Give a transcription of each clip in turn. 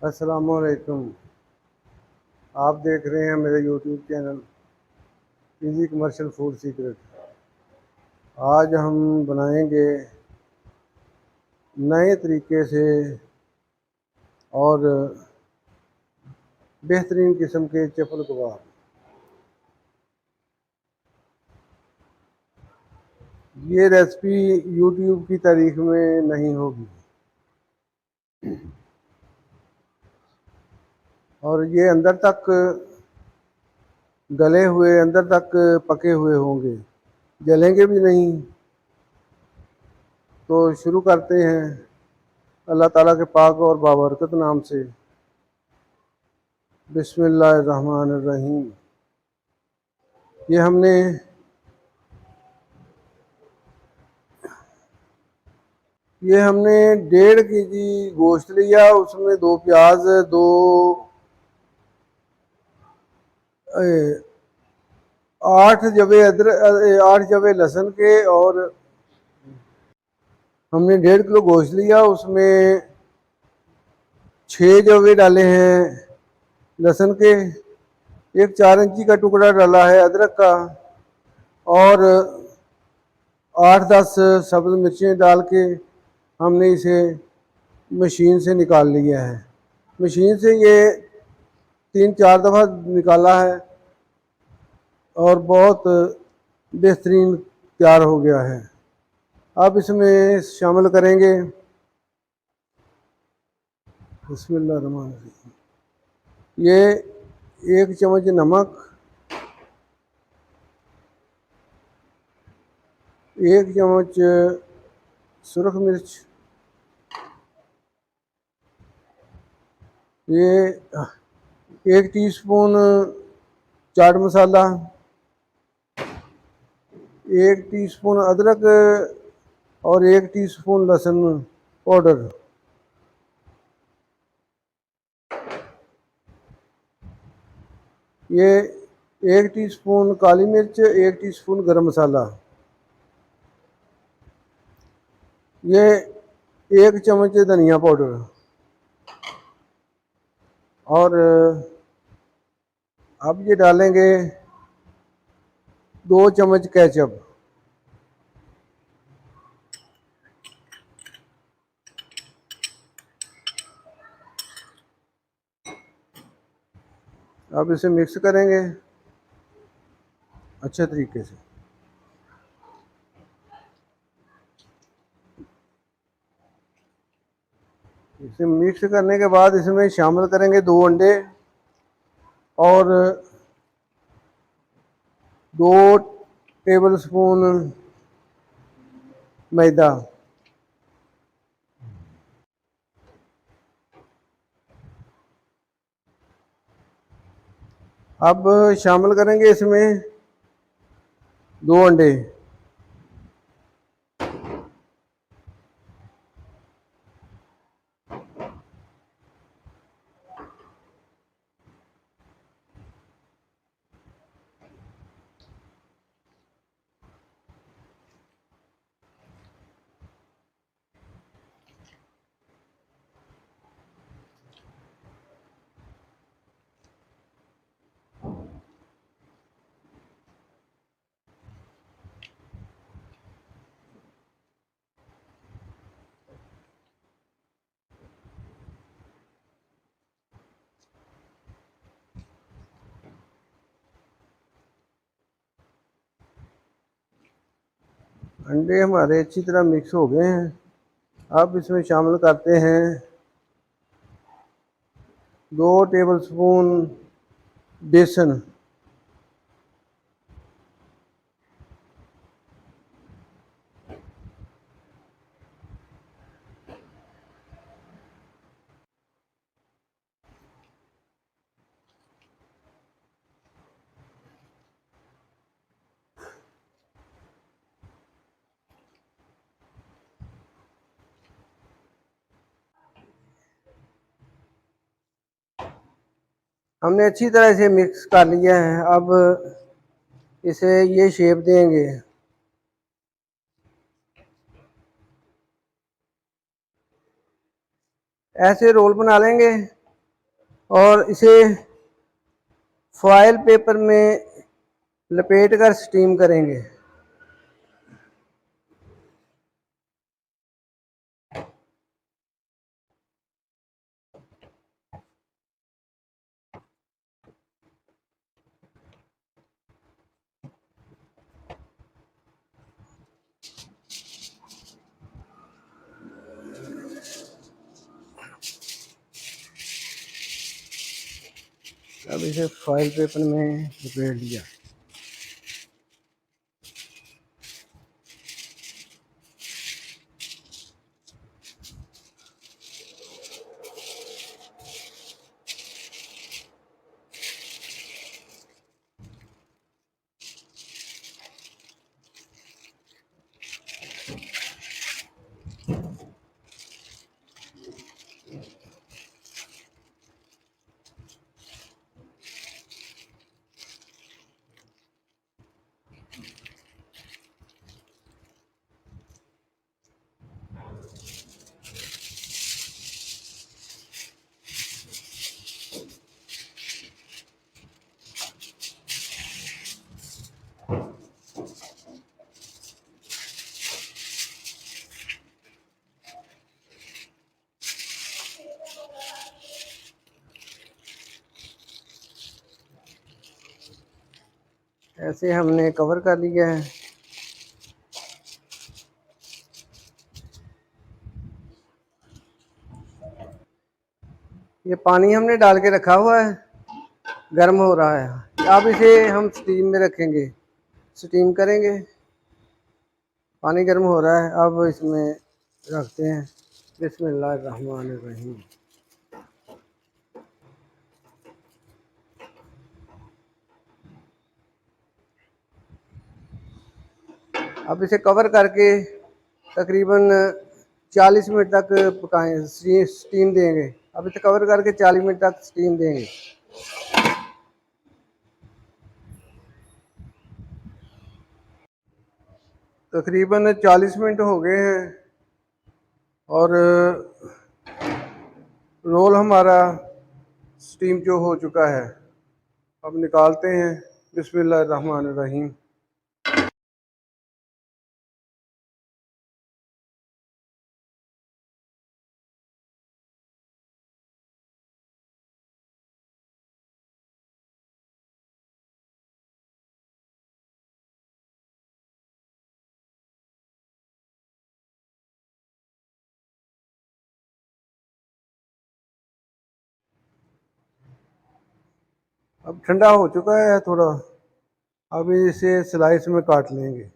अस्सलामुअलैकुम। आप देख रहे हैं मेरे YouTube channel easy commercial food secret. आज हम बनाएंगे नए तरीके से और बेहतरीन किस्म के चपल कबाब। ये रेसिपी यूट्यूब की तारीख में नहीं होगी और ये अंदर तक गले हुए, अंदर तक पके हुए होंगे, जलेंगे भी नहीं। तो शुरू करते हैं अल्लाह ताला के पाक और बाबरकत नाम से। बिस्मिल्लाहिर्रहमानिर्रहीम। ये हमने ये हमने 1.5 kg गोश्त लिया। उसमें 2 प्याज, दो 8 जवे अदरक, 8 जवे लहसुन के, और हमने 1.5 किलो गोश्त लिया। उसमें 6 जवे डाले हैं लहसुन के, एक 4 इंची का टुकड़ा डाला है अदरक का, और 8-10 सब्ज मिर्चें डाल के हमने इसे मशीन से निकाल लिया है। मशीन से ये 3-4 दफ़ा निकाला है और बहुत बेहतरीन तैयार हो गया है। अब इसमें शामिल करेंगे बिस्मिल्लाहिर्रहमानिर्रहीम। ये 1 चम्मच नमक, 1 चम्मच सुरख मिर्च, ये 1 टीस्पून चाट मसाला, 1 टीस्पून अदरक और 1 टीस्पून लहसुन पाउडर। ये 1 टीस्पून काली मिर्च, 1 टीस्पून गरम मसाला, ये 1 चम्मच धनिया पाउडर, और अब ये डालेंगे 2 चम्मच केचप। अब इसे मिक्स करेंगे अच्छे तरीके से। इसे मिक्स करने के बाद इसमें शामिल करेंगे 2 अंडे और 2 टेबल स्पून मैदा। अब शामिल करेंगे इसमें 2 अंडे, अंडे हमारे अच्छी तरह मिक्स हो गए हैं। अब इसमें शामिल करते हैं 2 टेबल स्पून बेसन, हमने अच्छी तरह से मिक्स कर लिया है। अब इसे ये शेप देंगे। ऐसे रोल बना लेंगे और इसे फॉयल पेपर में लपेट कर स्टीम करेंगे। अब इसे फॉयल पेपर में लपेट लिया। ऐसे हमने कवर कर लिया है। ये पानी हमने डाल के रखा हुआ है, गर्म हो रहा है। अब इसे हम स्टीम में रखेंगे, स्टीम करेंगे। पानी गर्म हो रहा है, अब इसमें रखते हैं। बिस्मिल्लाहिर्रहमानिर्रहीम। अब इसे कवर करके तकरीबन 40 मिनट तक पकाएं, स्टीम देंगे। अब इसे कवर करके 40 मिनट तक स्टीम देंगे। तकरीबन 40 मिनट हो गए हैं और रोल हमारा स्टीम जो हो चुका है। अब निकालते हैं। बिस्मिल्लाहिर्रहमानिर्रहीम। अब ठंडा हो चुका है थोड़ा। अब इसे स्लाइस में काट लेंगे।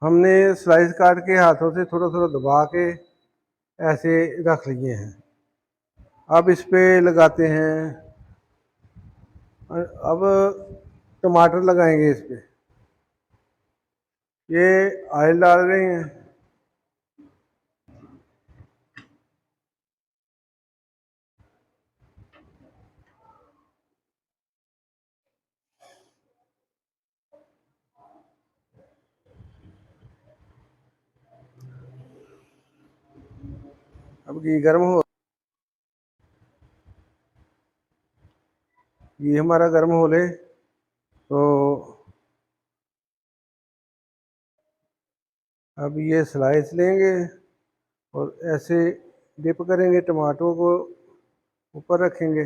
हमने स्लाइस काट के हाथों से थोड़ा थोड़ा दबा के ऐसे रख लिए हैं। अब इस पे लगाते हैं। अब टमाटर लगाएंगे इस पे। ये ऑयल डाल रहे हैं। अब घी गर्म हो, घी हमारा गर्म हो ले तो अब ये स्लाइस लेंगे और ऐसे डिप करेंगे, टमाटरों को ऊपर रखेंगे।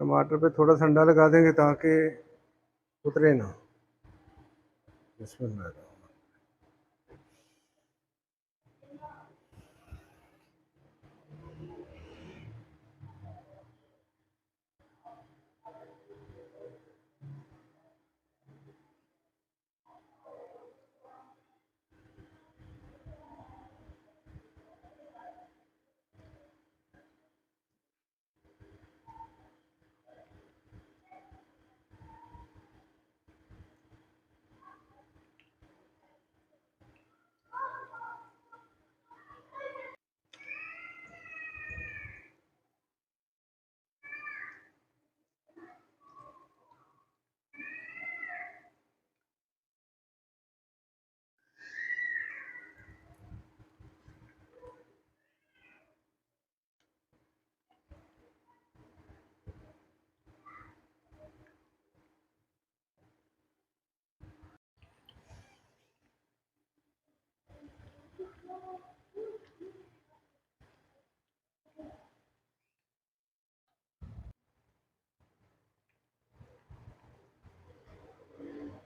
टमाटर पे थोड़ा ठंडा लगा देंगे ताकि उतरे ना। बिस्मिल्लाह।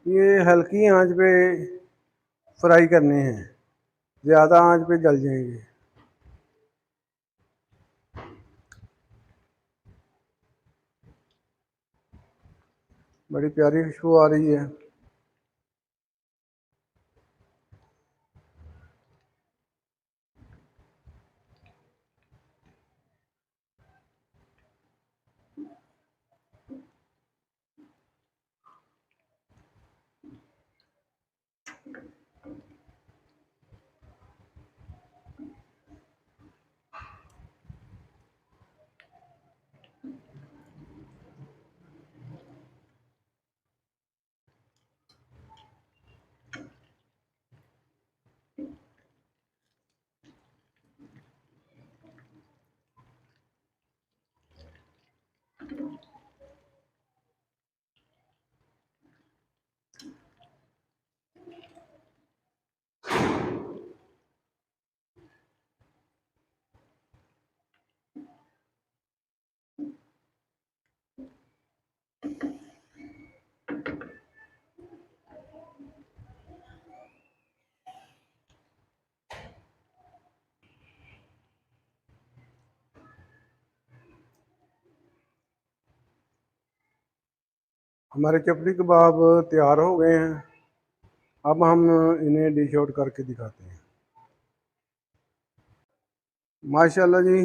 ये हल्की आंच पे फ्राई करने हैं, ज़्यादा आंच पे जल जाएंगे। बड़ी प्यारी खुशबू आ रही है। हमारे चपली कबाब तैयार हो गए हैं। अब हम इन्हें डिश आउट करके दिखाते हैं। माशाल्लाह जी,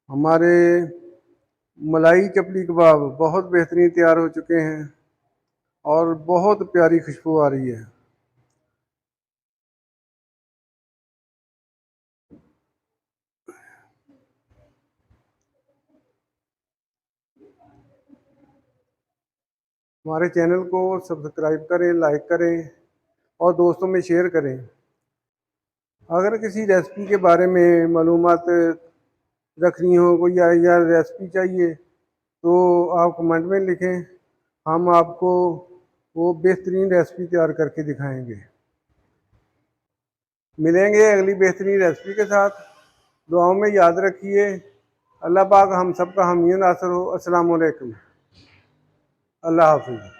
हमारे मलाई चपली कबाब बहुत बेहतरीन तैयार हो चुके हैं और बहुत प्यारी खुशबू आ रही है। हमारे चैनल को सब्सक्राइब करें, लाइक करें और दोस्तों में शेयर करें। अगर किसी रेसिपी के बारे में मालूमात रखनी हो कोई या रेसिपी चाहिए तो आप कमेंट में लिखें, हम आपको वो बेहतरीन रेसिपी तैयार करके दिखाएंगे। मिलेंगे अगली बेहतरीन रेसिपी के साथ। दुआओं में याद रखिए। अल्लाह पाक हम सबका हामी नासर हो। अस्सलाम वालेकुम। अल्लाह हाफिज़।